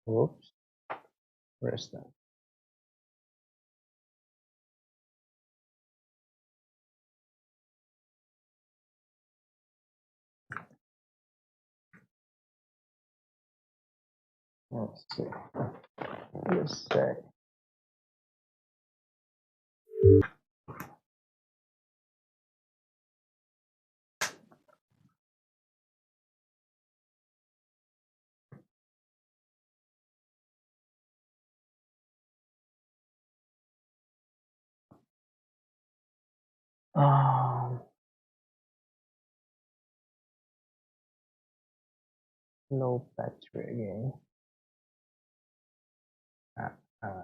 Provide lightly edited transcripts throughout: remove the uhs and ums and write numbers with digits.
Whoops, where's that? Let's see. Let's say. Low battery again. Uh,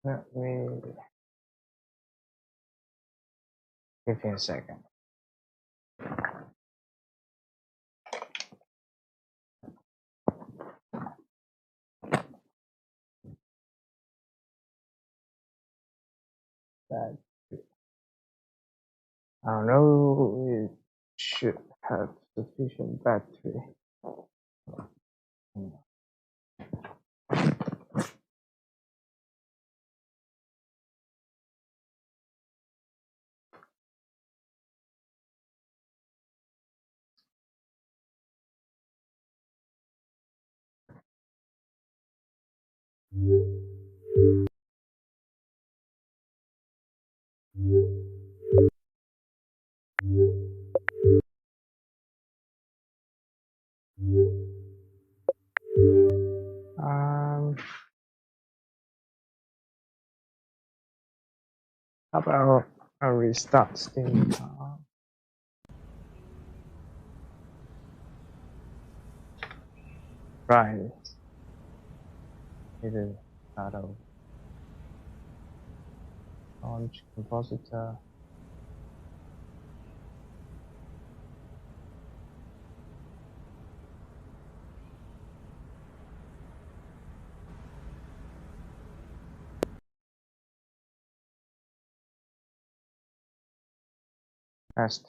let me give me a second. That I don't know. It should have sufficient battery. How about I restart Steam? Right. It is out of launch compositor.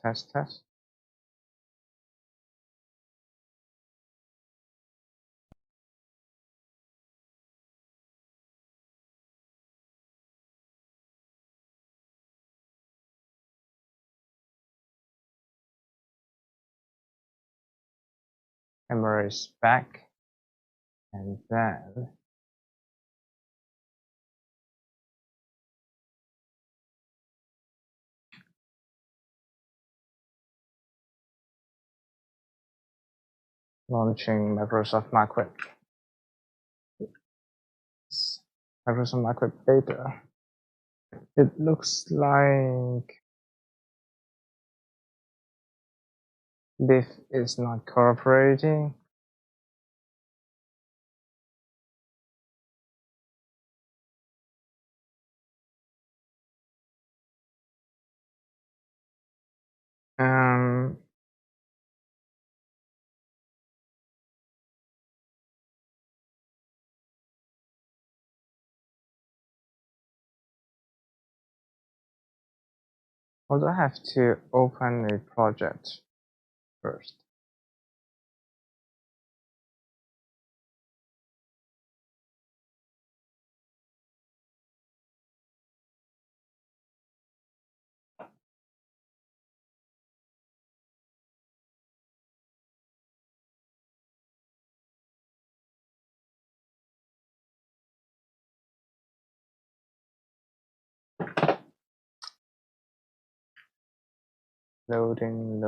Test. Camera is back, and then launching Microsoft Macro. Microsoft Macro Beta. It looks like this is not cooperating. Although I have to open a project first. Loading.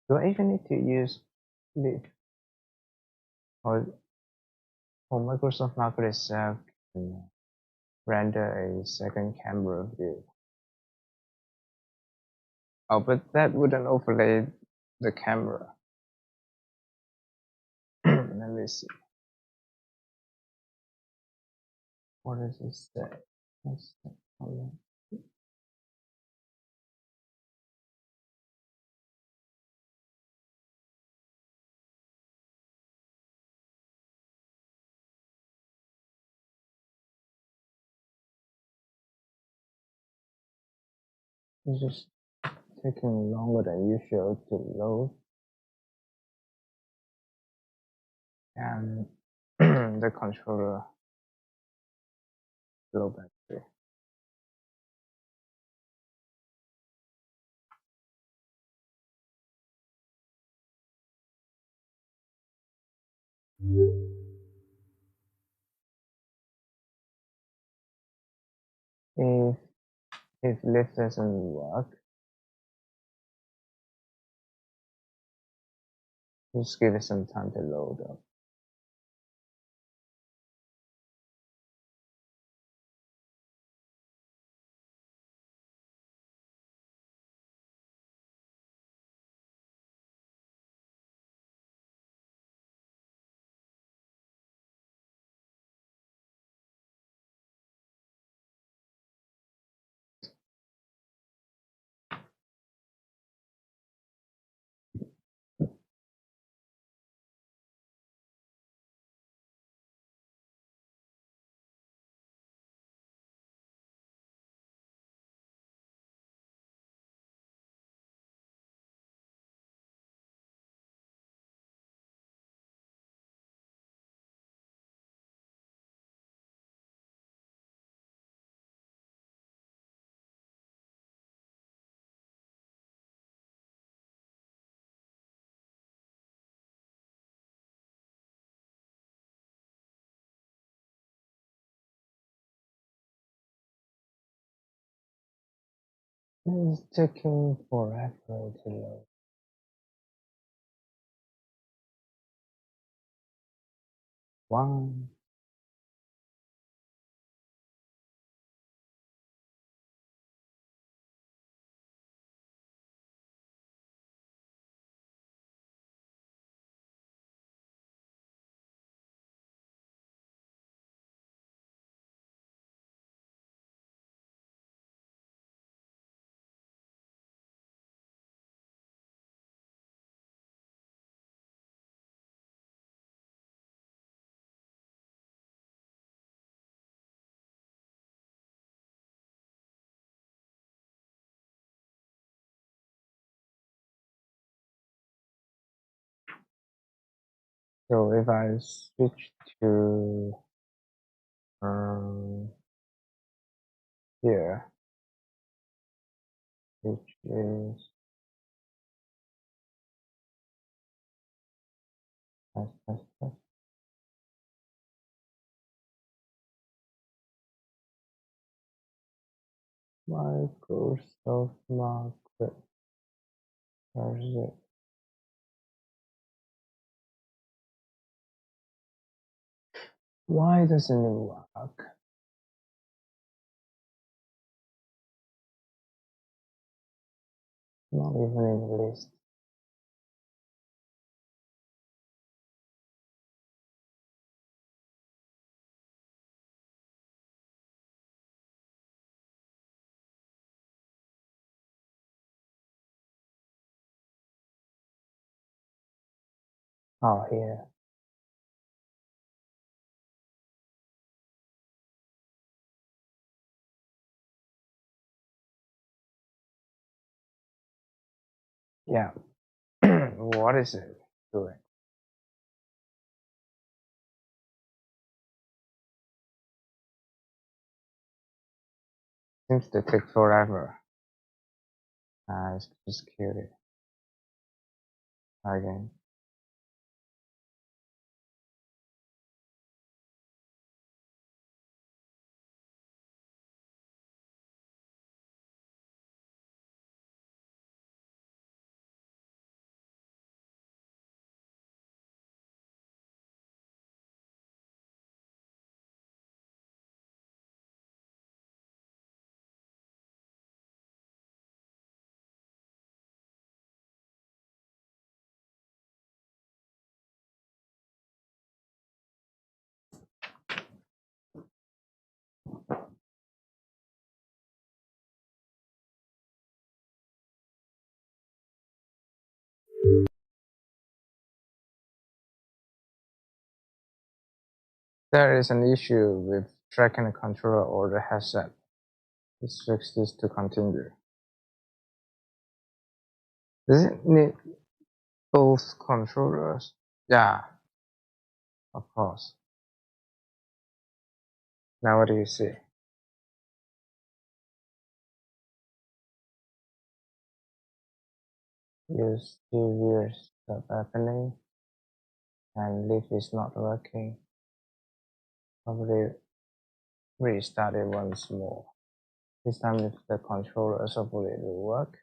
Do I even need to use the or Microsoft Macro itself can render a second camera view? Oh, but that wouldn't overlay the camera. Let me see. What does it say? It's just taking longer than usual to load, and the controller low battery. If this doesn't work, just give it some time to load up. It's taking forever to load. One. So if I switch to here, which is Microsoft Market. Where is it? Why doesn't it work? Not even in the list. Oh, here. Yeah. What is it doing? Seems to take forever. Let's just kill it again. There is an issue with tracking the controller or the headset. Let's fix this to continue. Does it need both controllers? Yeah, of course. Now what do you see? You see weird stuff happening and leaf is not working. Probably restart it once more. This time if the controllers hopefully it will work.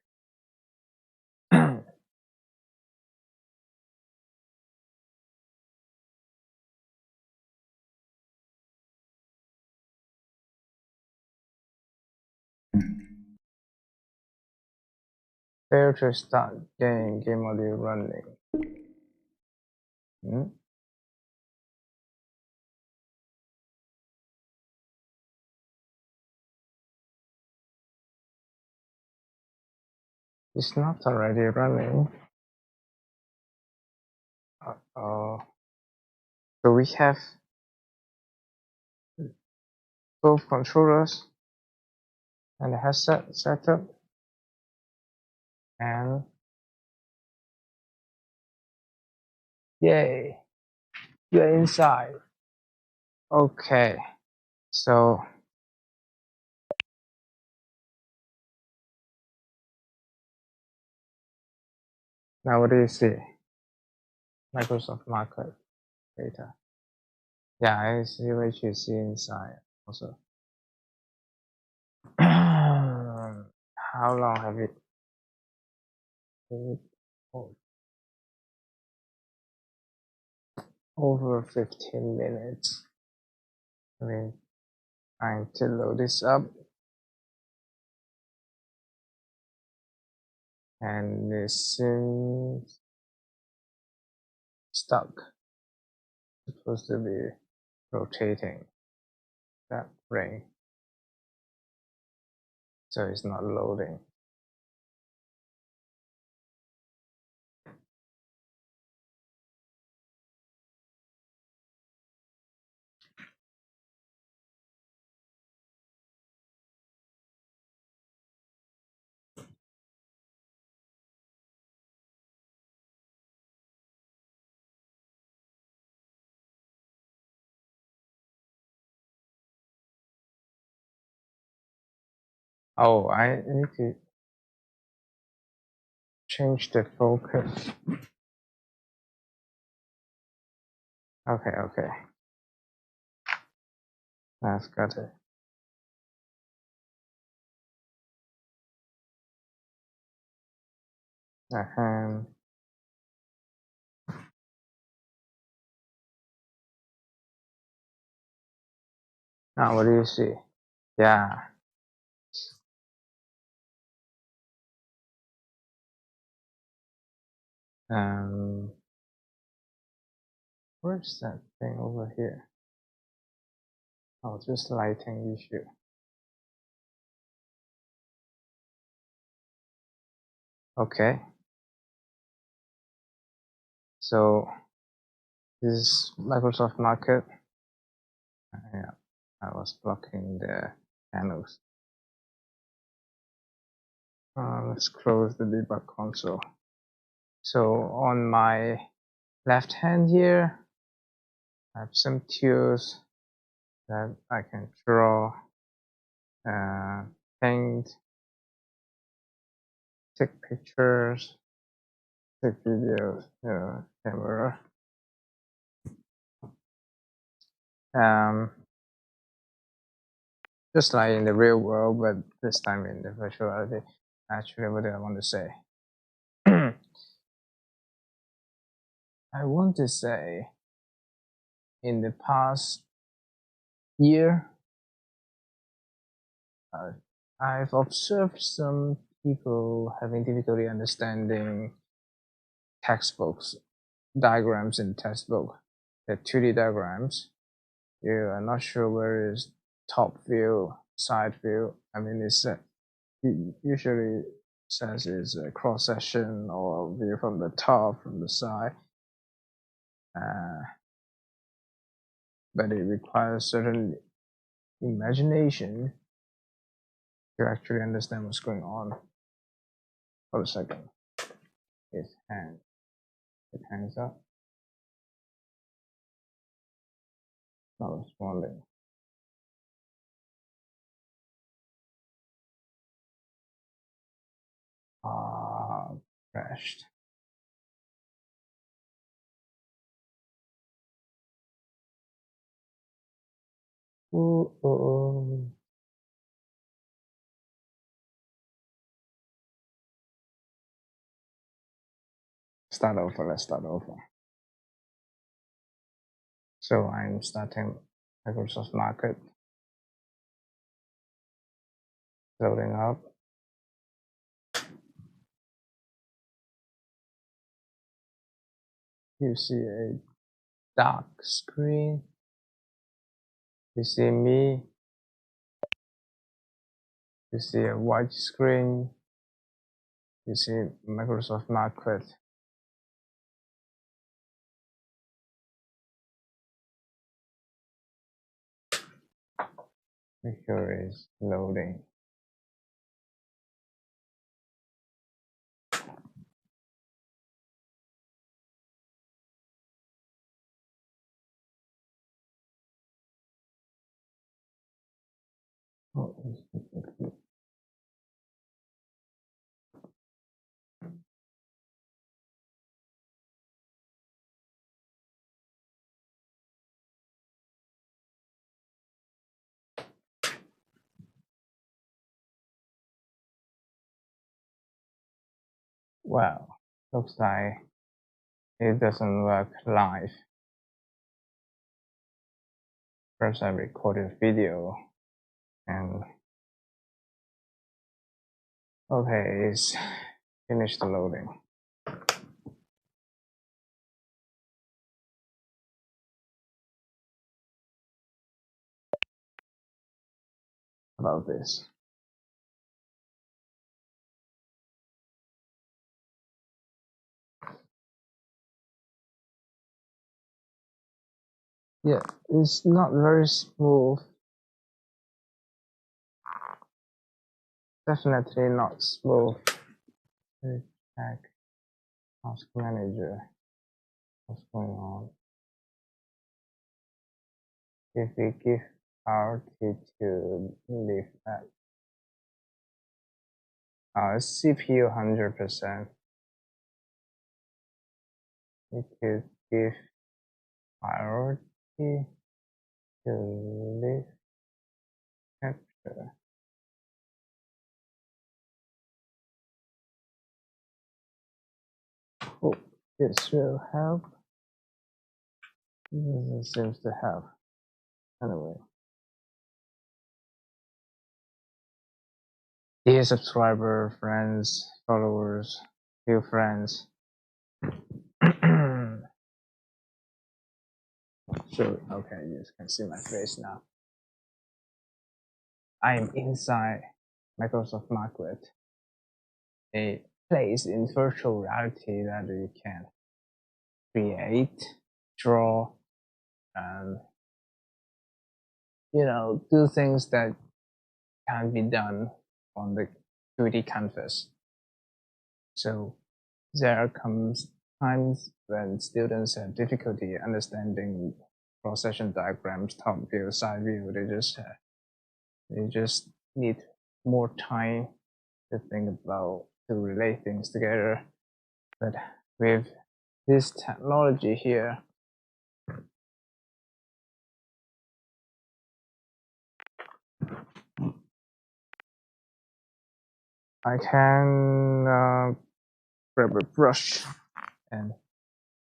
Fail to start game audio running. Hmm? It's not already running. Uh-oh. So we have both controllers and the headset setup, and yay, we're inside. Okay, so now what do you see? Microsoft Market data. Yeah, I see what you see inside also. How long have it? Oh, over 15 minutes. I mean, trying to load this up, and it seems stuck. It's supposed to be rotating that ring, so it's not loading. Oh, I need to change the focus. Okay, I've got it. And now what do you see? Yeah. Where's that thing over here? Oh, just lighting issue. Okay. So this is Microsoft Market. Yeah, I was blocking the panels. Let's close the debug console. So on my left hand here, I have some tools that I can draw, paint, take pictures, take videos, camera. Just like in the real world, but this time in the virtual reality. Actually, what do I want to say? I want to say in the past year, I've observed some people having difficulty understanding textbooks, diagrams in textbook, the 2D diagrams. You are not sure where is top view, side view. I mean, it usually says it's a cross section or view from the top, from the side. But it requires certain imagination to actually understand what's going on. Hold a second. It hangs. It hangs up. Not responding. Crashed. Ooh. Start over. Let's start over. So I'm starting Microsoft Market. Loading up. You see a dark screen. You see me. You see a white screen. You see Microsoft Market. Here is loading. Well, looks like it doesn't work live. Perhaps I recorded video and okay, it's finished loading. About this. Yeah, it's not very smooth. Definitely not smooth. Let's check Task Manager. What's going on? If we give priority to leave at CPU 100%, we could give priority to leave capture. Hope this will help. This seems to help. Anyway. Dear subscriber, friends, followers, few friends. So, okay, you can see my face now. I am inside Microsoft Market, a place in virtual reality that you can create, draw, and do things that can't be done on the 2D canvas. So there comes times when students have difficulty understanding cross-section diagrams, top view, side view. They just need more time to think about to relate things together. But with this technology here, I can grab a brush and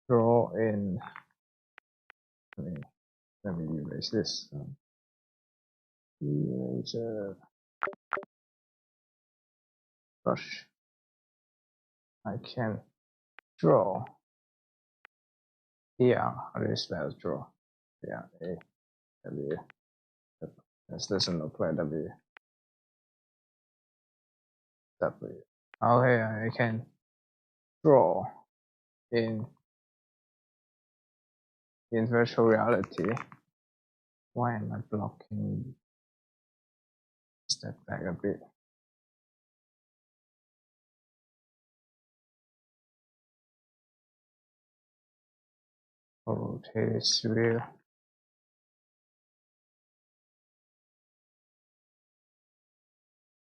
draw in. Let me erase this. Erase a brush. I can draw. Yeah, how do you spell draw? Yeah, A W. This doesn't look like W. W. Okay, I can draw in virtual reality. Why am I blocking? Step back a bit. or rotate its wheel.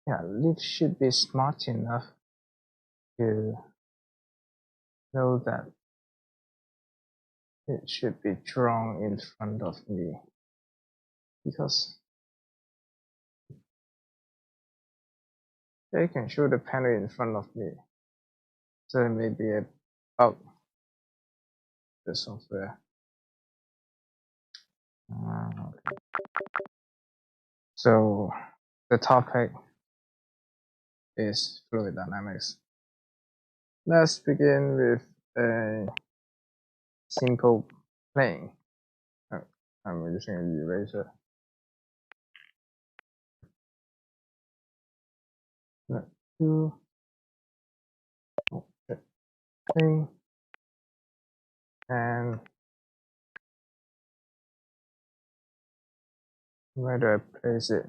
Yeah, leaf should be smart enough to know that it should be drawn in front of me, because they can show the panel in front of me. So it may be a bug, the software. Okay. So the topic is fluid dynamics. Let's begin with a simple plane. I'm using an eraser. Let's do plane, and where do I place it?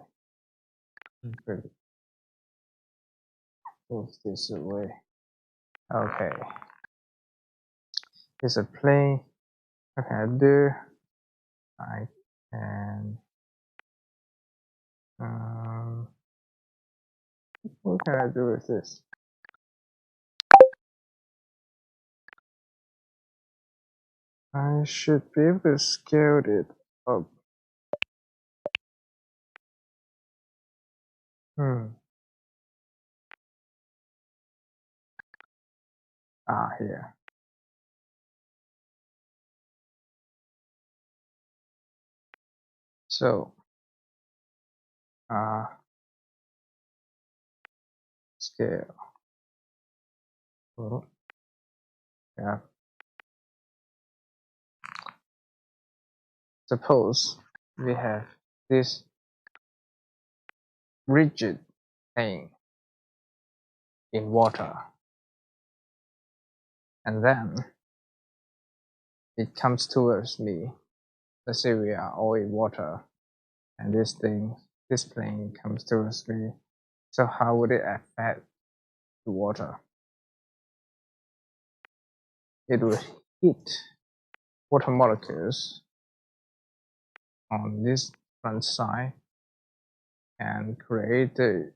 Move this away. Okay. It's a plane. What can I do? I can what can I do with this? I should be able to scale it up. Here. So scale. Oh, yeah. Suppose we have this rigid thing in water, and then it comes towards me. Let's say we are all in water, and this plane comes towards me. So how would it affect the water? It would hit water molecules on this front side and create a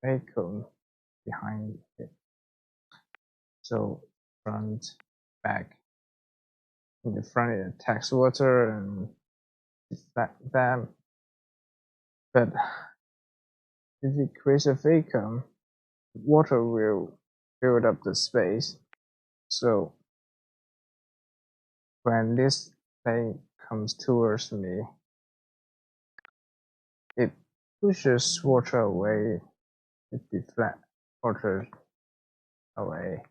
vacuum behind it. So front, back. In the front it attacks water and deflect them. But if it creates a vacuum, water will build up the space. So when this plane comes towards me, it pushes water away, it deflects water away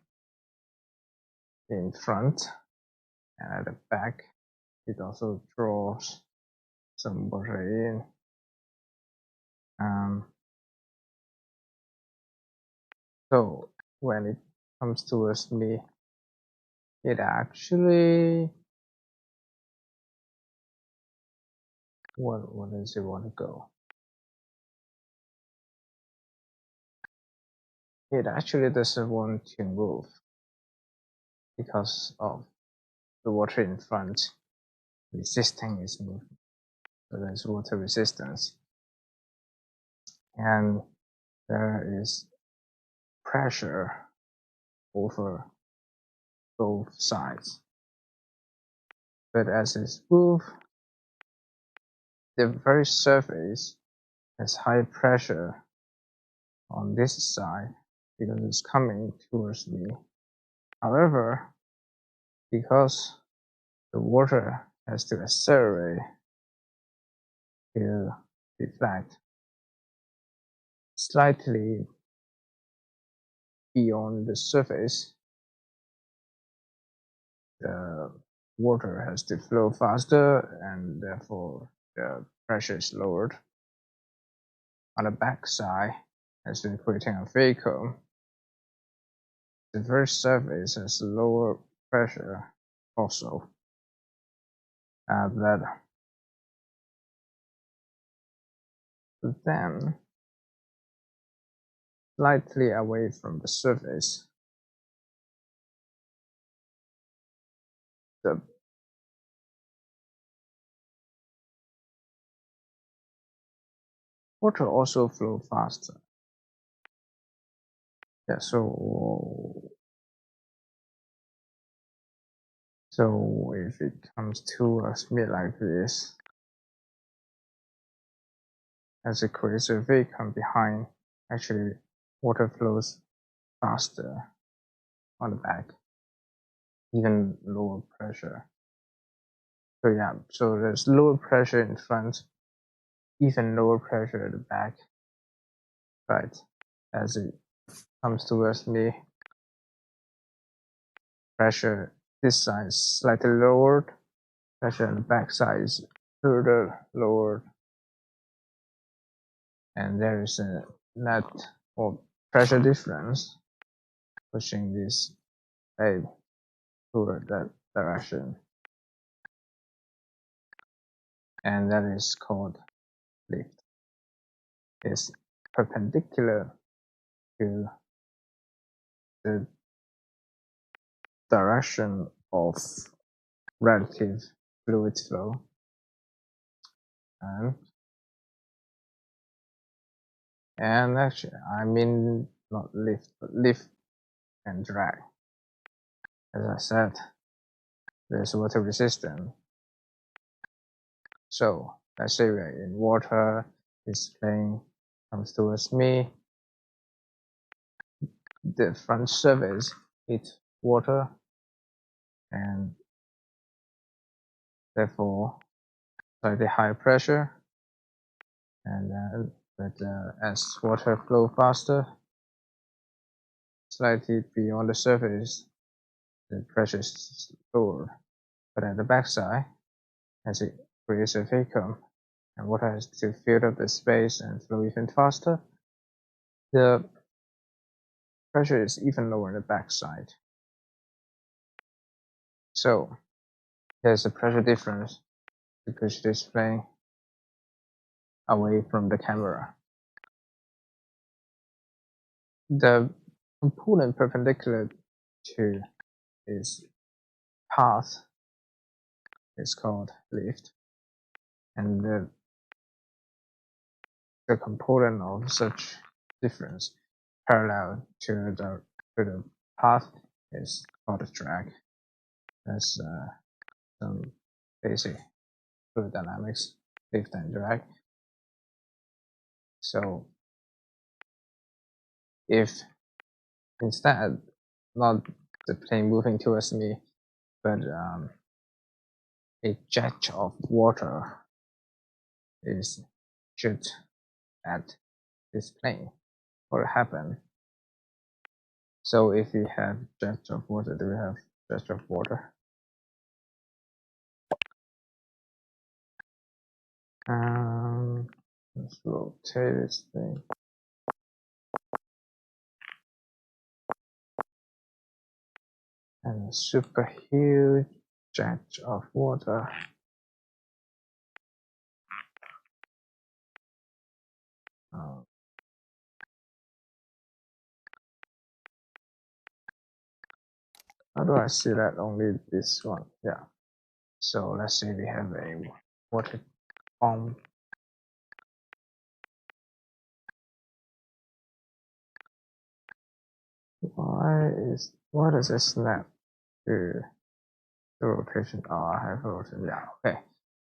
in front, and at the back it also draws some water in. So when it comes towards me, it actually where does it want to go? It actually doesn't want to move because of the water in front resisting its movement. So there's water resistance, and there is pressure over both sides. But as it's moved, the very surface has high pressure on this side because it's coming towards me. However, because the water has to accelerate to deflect slightly beyond the surface, the water has to flow faster and therefore the pressure is lowered. On the back side, as we're creating a vacuum, the very surface has lower pressure also. That then slightly away from the surface, the water also flow faster. Yeah, so if it comes towards me like this, as it creates a vacuum behind, actually water flows faster on the back, even lower pressure. So yeah, so there's lower pressure in front, even lower pressure at the back, right? As it comes towards me, pressure this side is slightly lowered, pressure on the back side is further lowered, and there is a net or pressure difference pushing this wave toward that direction, and that is called lift. It's perpendicular to the direction of relative fluid flow, and actually I mean not lift but lift and drag. As I said, there's water resistance. So let's say we're in water, this plane comes towards me, the front surface hits water, and therefore slightly higher pressure, and as water flow faster, slightly beyond the surface, the pressure is lower. But at the backside, as it creates a vacuum and water has to fill up the space and flow even faster, the pressure is even lower on the backside. So there's a pressure difference to push this plane away from the camera. The component perpendicular to its path is called lift, and the component of such difference parallel to the path is called drag. That's some basic fluid dynamics, lift and drag. So if instead not the plane moving towards me, but a jet of water is shoot at this plane, what will happen? So if we have jet of water, do we have jet of water? Let's rotate this thing. And a super huge jet of water. How do I see that? Only this one. Yeah. So let's say we have a water bomb. Why does it snap to the rotation? Oh, I have rotation. Yeah. Okay.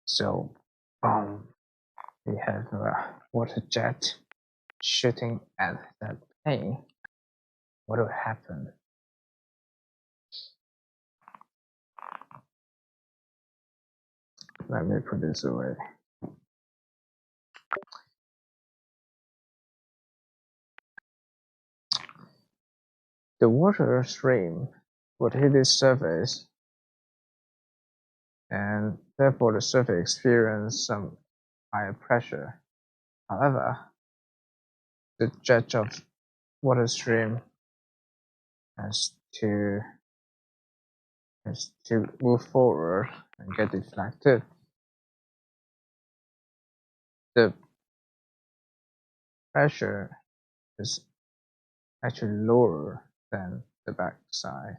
So we have a water jet shooting at that plane. What will happen? Let me put this away. The water stream would hit its surface, and therefore the surface experiences some higher pressure. However, the jet of water stream has to move forward and get deflected. The pressure is actually lower than the backside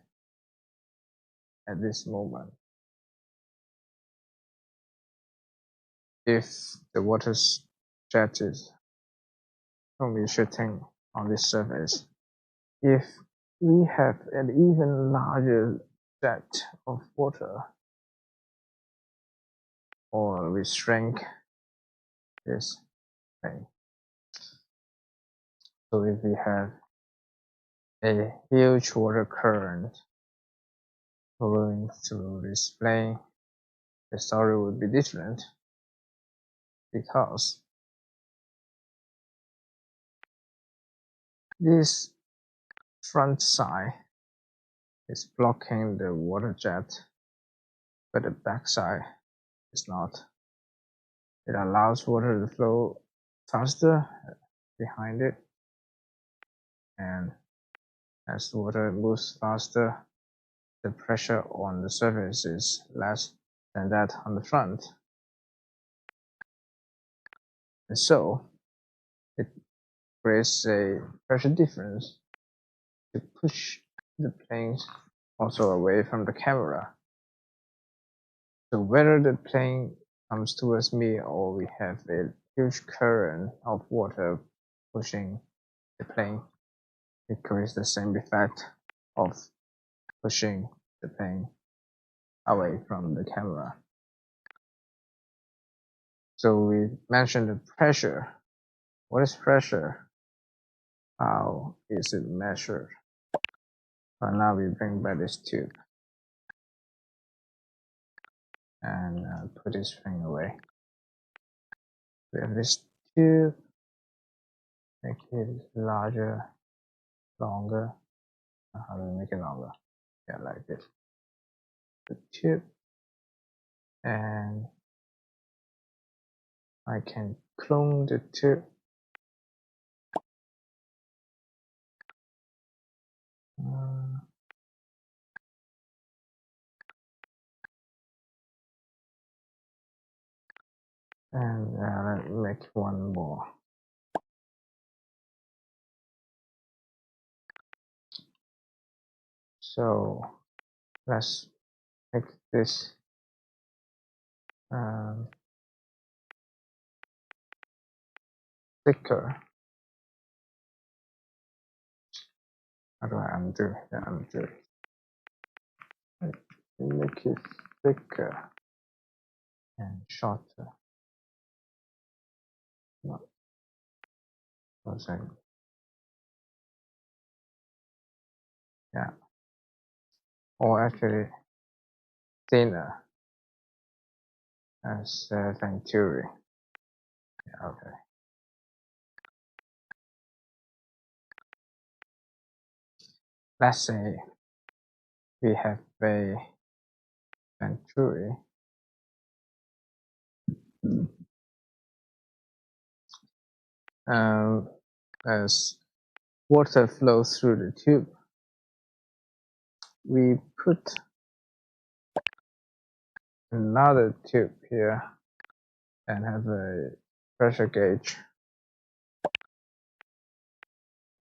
at this moment. If the water jet is only shooting on this surface. If we have an even larger jet of water, or we shrink this thing. So if we have a huge water current flowing through this plane, the story would be different, because this front side is blocking the water jet, but the back side is not. It allows water to flow faster behind it, and as the water moves faster, the pressure on the surface is less than that on the front. And so it creates a pressure difference to push the planes also away from the camera. So whether the plane comes towards me or we have a huge current of water pushing the plane, it creates the same effect of pushing the plane away from the camera. So we mentioned the pressure. What is pressure? How is it measured? But now we bring back this tube and put this thing away. We have this tube, make it larger, longer. How do we make it longer? Yeah, like this. The tube, and I can clone the tube. And let's make one more. So let's make this thicker. How do I undo? Yeah, undo. Make it thicker and shorter. No, 1 second. Yeah, or actually thinner as Venturi. Yeah, okay. Let's say we have a Venturi as water flows through the tube. We put another tube here and have a pressure gauge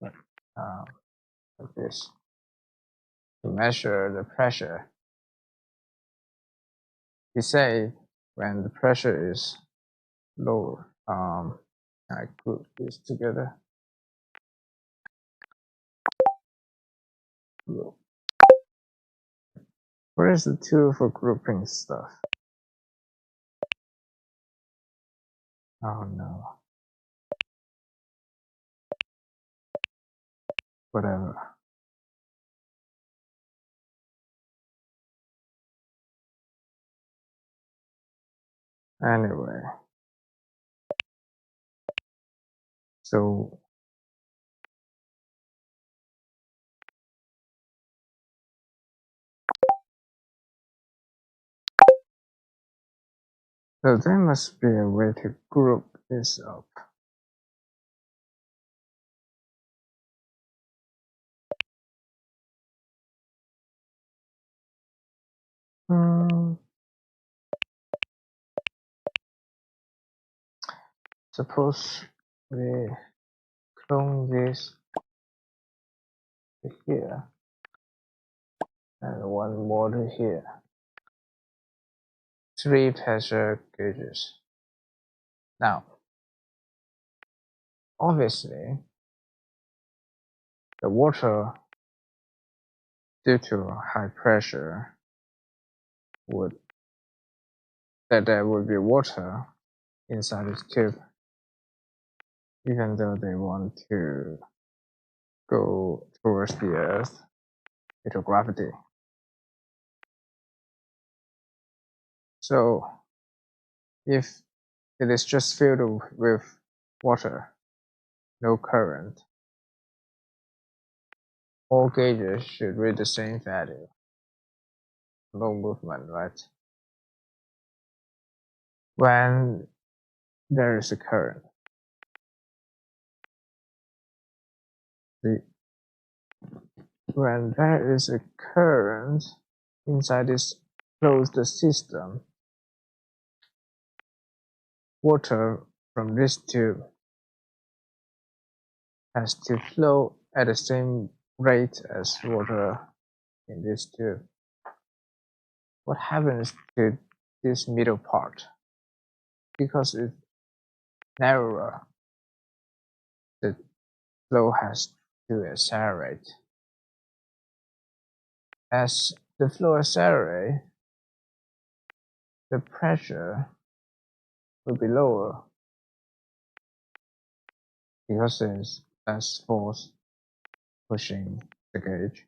like this to measure the pressure. We say when the pressure is lower, I group this together. Where is the tool for grouping stuff? Oh no. Whatever. Anyway. So there must be a way to group this up. Suppose we clone this to here and one more to here. 3 pressure gauges. Now, obviously, the water, due to high pressure, there would be water inside this tube, even though they want to go towards the Earth due to gravity. So if it is just filled with water, no current, all gauges should read the same value. No movement, right? When there is a current, when there is a current inside this closed system, water from this tube has to flow at the same rate as water in this tube. What happens to this middle part? Because it's narrower, the flow has to accelerate. As the flow accelerates, the pressure will be lower because there's less force pushing the gauge.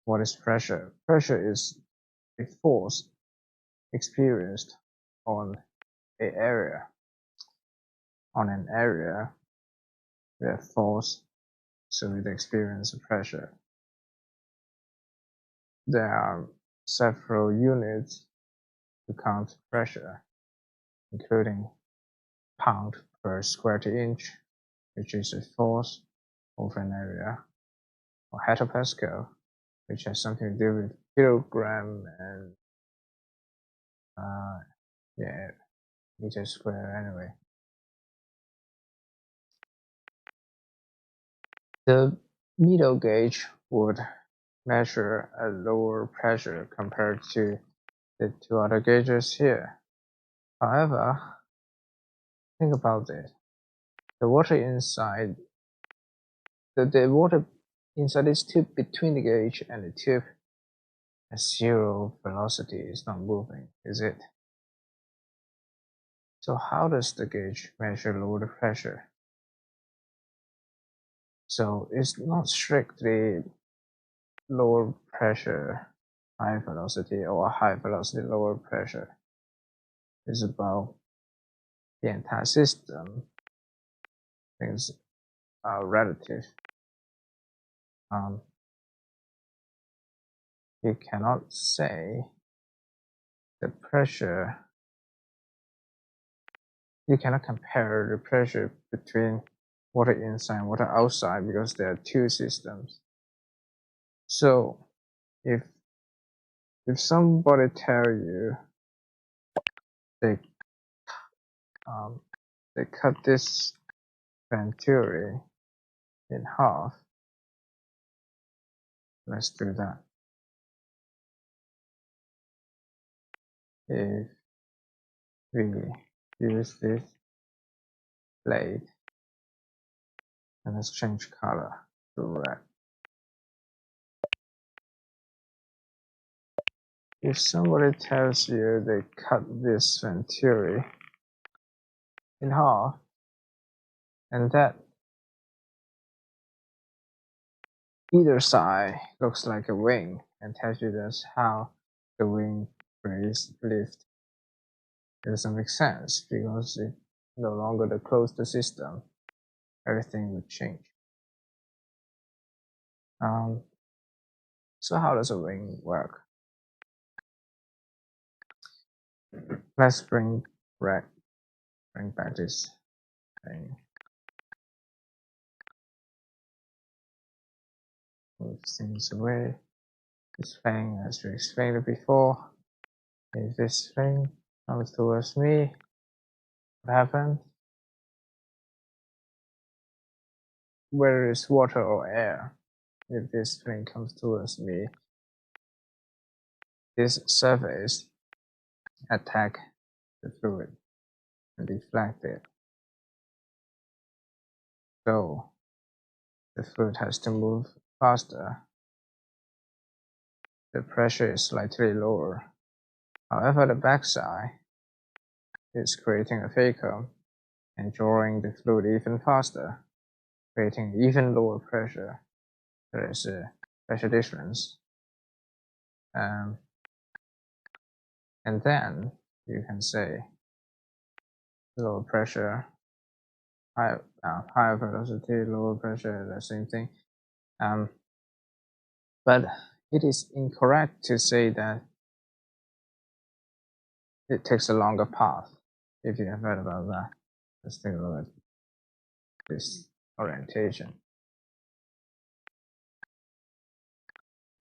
What is pressure? Pressure is a force experienced on an area where force, so it experiences pressure. There are several units to count pressure, including pound per square inch, which is a force over an area, or hectopascal, which has something to do with kilogram and meter square anyway. The middle gauge would measure a lower pressure compared to the two other gauges here. However, think about it. The water inside this tube between the gauge and the tube has zero velocity. It's not moving, is it? So how does the gauge measure lower pressure? So it's not strictly lower pressure, high velocity, or high velocity, lower pressure. It's about the entire system. Things are relative. You cannot say the pressure, you cannot compare the pressure between water inside and water outside because there are two systems. So if somebody tell you they cut this venturi in half, let's do that. If we use this blade and let's change color to red. If somebody tells you they cut this venturi in half and that either side looks like a wing and tells you that's how the wing raise lift, it doesn't make sense because it no longer the closed system, everything would change. So how does a wing work? Let's bring back this thing. Move things away. This thing, as we explained it before, if this thing comes towards me, what happens? Whether it's water or air, if this thing comes towards me, this surface attack the fluid. and deflect it. So the fluid has to move faster. The pressure is slightly lower. However, the backside is creating a vacuum and drawing the fluid even faster, creating even lower pressure. There is a pressure difference. And then you can say lower pressure, higher velocity, lower pressure, the same thing. But it is incorrect to say that it takes a longer path. If you have heard about that, let's take a look at this orientation.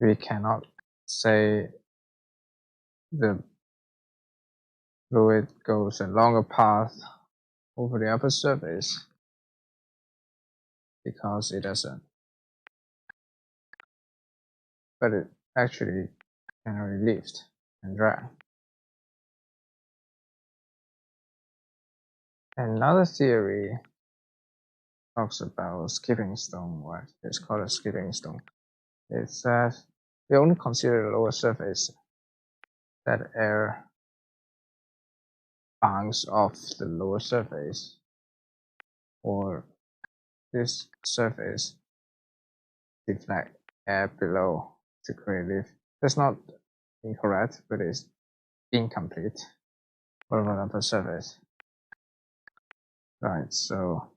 We cannot say the fluid goes a longer path over the upper surface because it doesn't. But it actually can only lift and drag. Another theory talks about skipping stone, what is called a skipping stone. It says we only consider the lower surface, that air bounce off the lower surface, or this surface deflect air below to create lift. That's not incorrect, but it's incomplete. What about upper surface? Right, so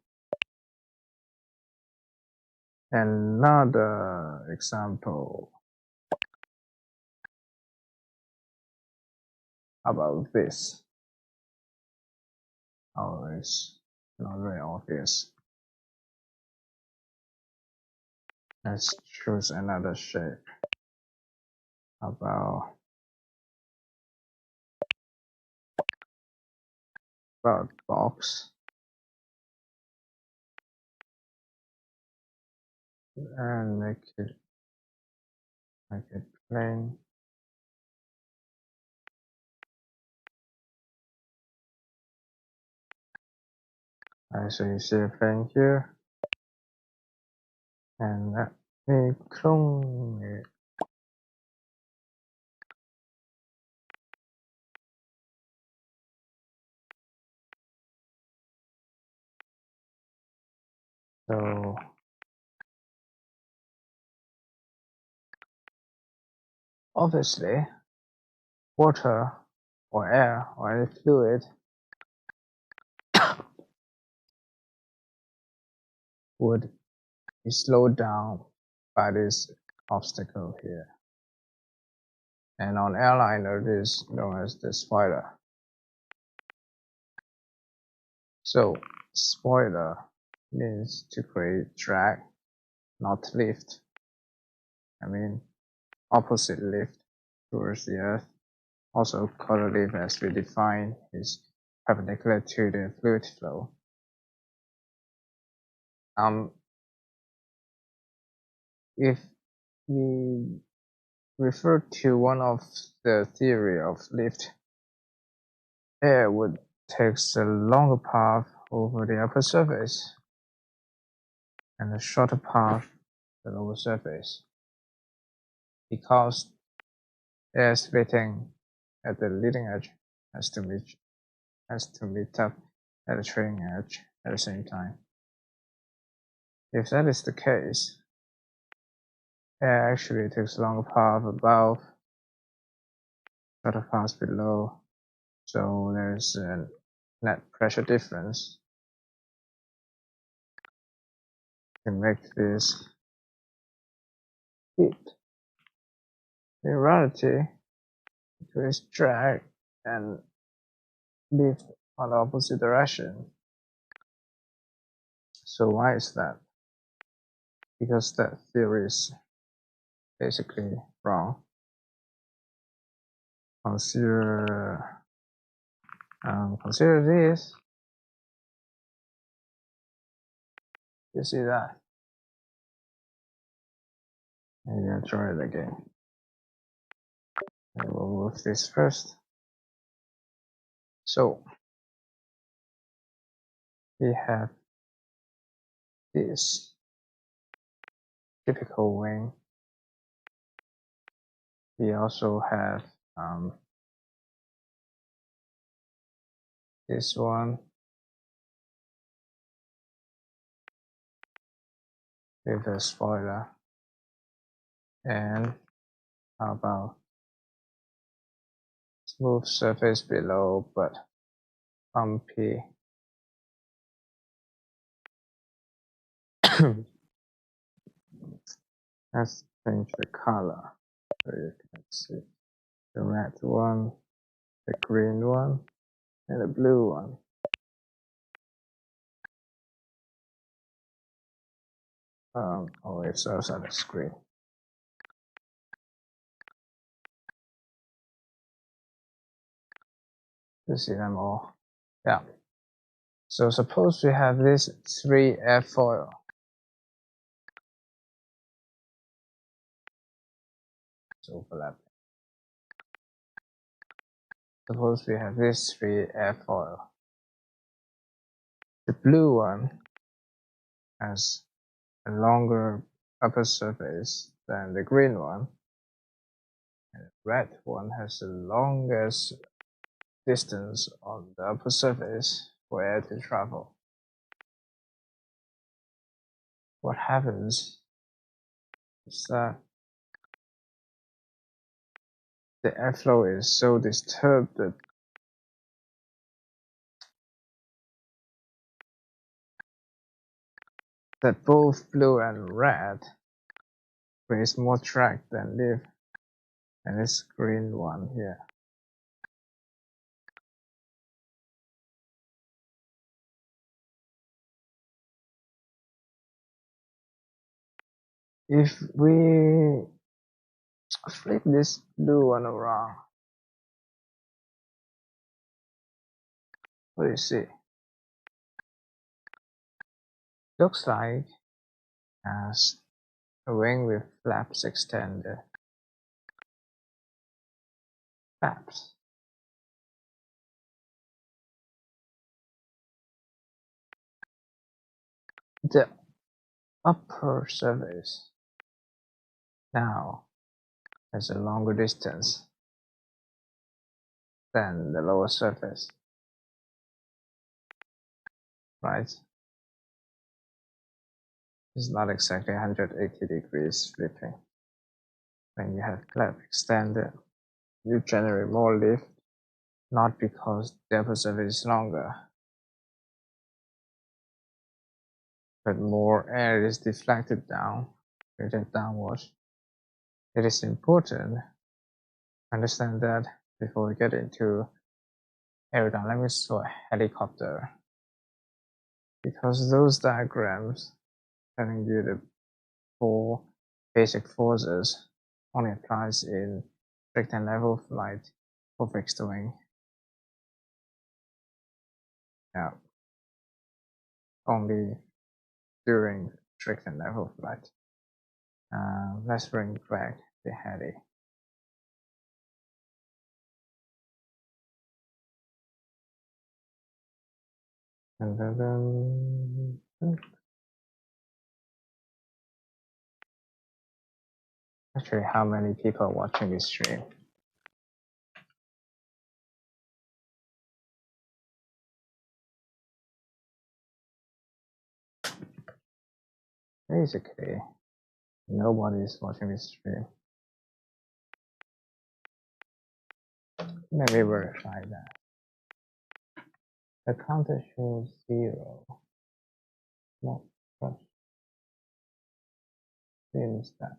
another example about this. Oh, it's not very obvious. Let's choose another shape about box and make it plain. So you see a plane here, and let me clone it. So obviously, water or air or any fluid would be slowed down by this obstacle here. And on airliner, this is known as the spoiler. So spoiler means to create drag, not lift. I mean opposite lift towards the earth. Also called lift as we define is perpendicular to the fluid flow. If we refer to one of the theory of lift, air would take a longer path over the upper surface and a shorter path the lower surface, because air splitting at the leading edge has to meet up at the trailing edge at the same time. If that is the case, air actually takes longer path above, shorter path below, so there's a net pressure difference to make this fit. In reality, it is drag and lift on the opposite direction. So why is that? Because that theory is basically wrong. Consider this. You see that? Maybe I'll try it again. I will move this first. So we have this typical wing. We also have this one with a spoiler. And how about smooth surface below but bumpy? Let's change the color so you can see the red one, the green one, and the blue one. Oh, it's also on the screen. You see them all. Yeah. So suppose we have this 3F foil. It's overlapping. Suppose we have this 3F foil. The blue one has a longer upper surface than the green one, and the red one has the longest distance on the upper surface for air to travel. What happens is that the airflow is so disturbed that both blue and red creates more drag than lift, and this green one here. If we flip this blue one around, what do you see? Looks like as a wing with flaps extended. Flaps. The upper surface now has a longer distance than the lower surface, right? It's not exactly 180 degrees flipping. When you have flap extended, you generate more lift, not because the upper surface is longer, but more air is deflected down, created downward. It is important to understand that before we get into aerodynamics for a helicopter, because those diagrams telling you the 4 basic forces only applies in strict and level flight for fixed wing. Yeah, only during strict and level flight. Let's bring back the heli. Actually, how many people are watching this stream? Basically, nobody is watching this stream. Let me verify that. The counter shows 0. No, but seems that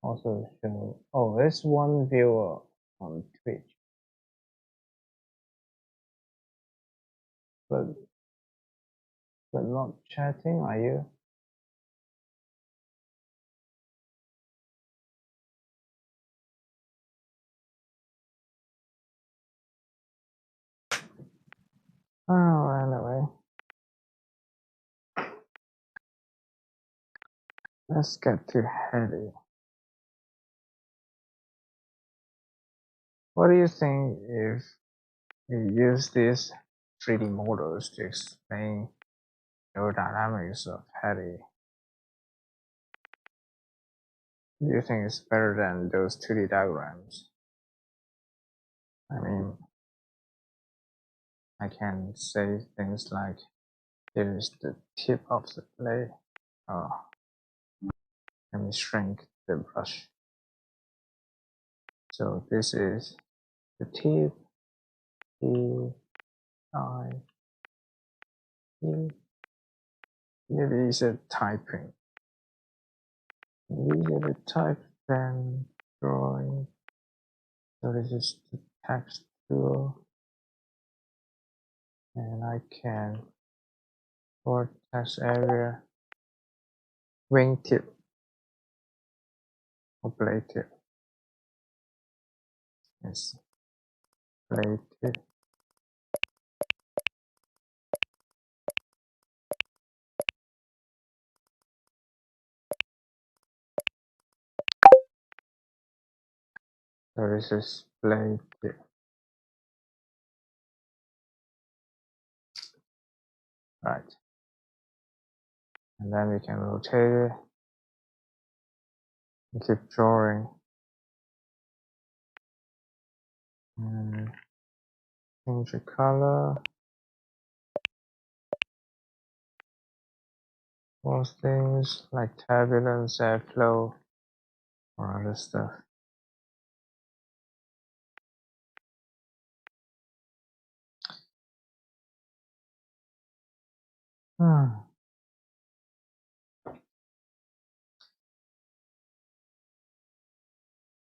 also show. Oh, there's one viewer on Twitch, but not chatting. Are you? Oh, anyway, let's get to heli. What do you think if we use this 3D models to explain aerodynamics of heli. Do you think it's better than those 2D diagrams? I mean, I can say things like, here is the tip of the blade. Oh, let me shrink the brush. So this is the tip, Maybe it's a typing. Maybe the type then drawing. So this is the text tool. And I can for text area wingtip or blade tip. Yes, blade tip. So this is blade tip. Right. And then we can rotate it and keep drawing. And change the color. More things like turbulence, airflow, or other stuff.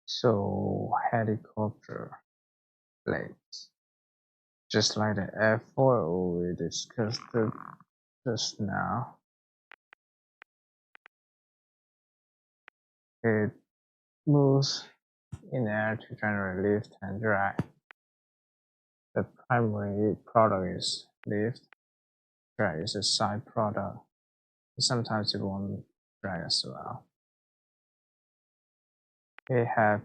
So helicopter blades, just like the airfoil we discussed just now, it moves in air to generate lift and drag. The primary product is lift. Drag is a side product. Sometimes it won't drag as well. We have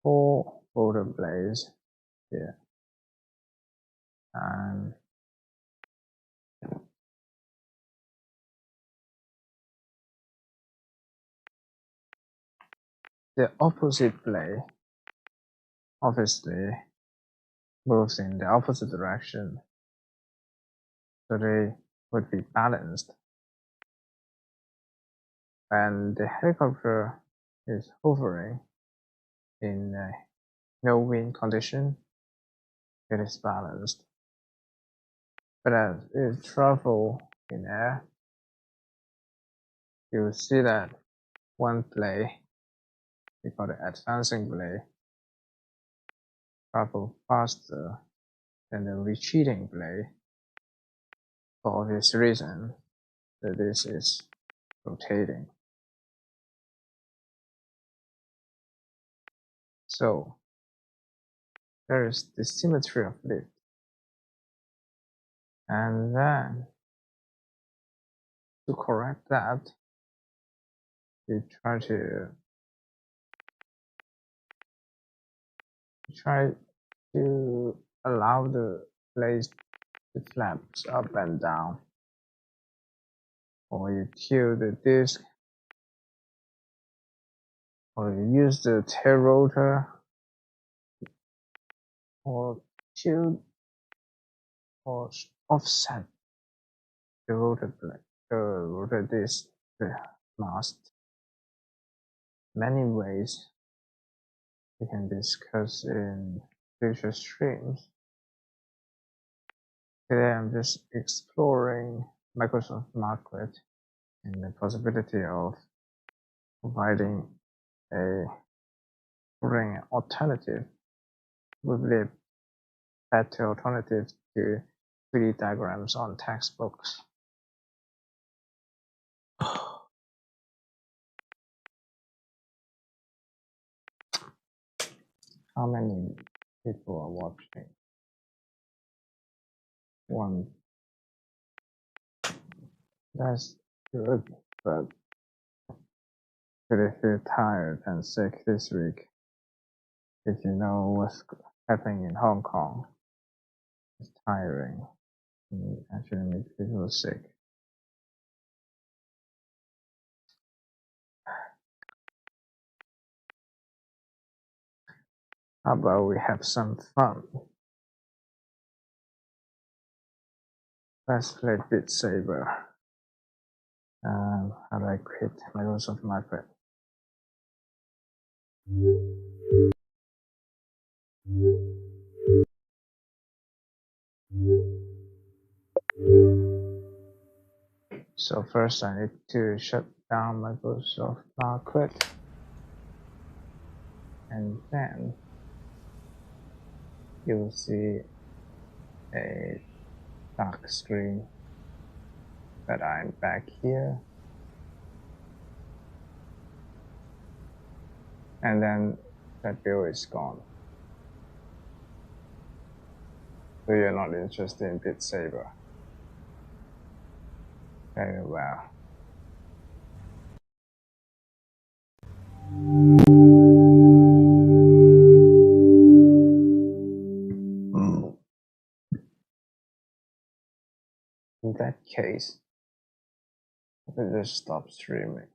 4 rotor blades here, and the opposite blade obviously moves in the opposite direction, so they would be balanced. And the helicopter is hovering in a no wind condition, it is balanced. But as it travels in air, you will see that one blade, we call it advancing blade, travel faster than the retreating blade, for obvious reason that this is rotating. So there is the symmetry of lift. And then to correct that, we try to allow the blades to flap up and down, or you tilt the disc, or you use the tail rotor, or tilt or offset the rotor blade, the rotor disc, the mast. Many ways we can discuss in future streams. Today I'm just exploring Microsoft Marquet and the possibility of providing a alternative, probably a better alternative to 3D diagrams on textbooks. How many people are watching? One. That's good, but if you're tired and sick this week, if you know what's happening in Hong Kong, It's tiring. It actually makes people sick. How about we have some fun? Let's play Beat Saber. How do I quit Microsoft Market? So first I need to shut down Microsoft Market, and then you'll see a dark screen that I'm back here, and then that bill is gone. So you're not interested in Beat Saber. Very well. In that case, I will just stop streaming.